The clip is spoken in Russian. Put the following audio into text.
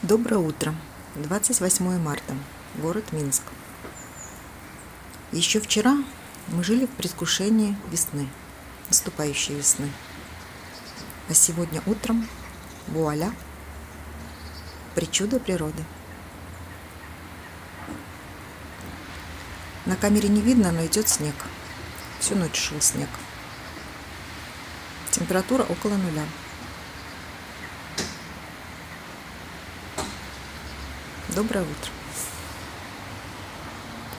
Доброе утро. 28 марта. Город Минск. Еще вчера мы жили в предвкушении весны, наступающей весны. А сегодня утром, вуаля, причуда природы. На камере не видно, но идет снег. Всю ночь шел снег. Температура около нуля. Доброе утро.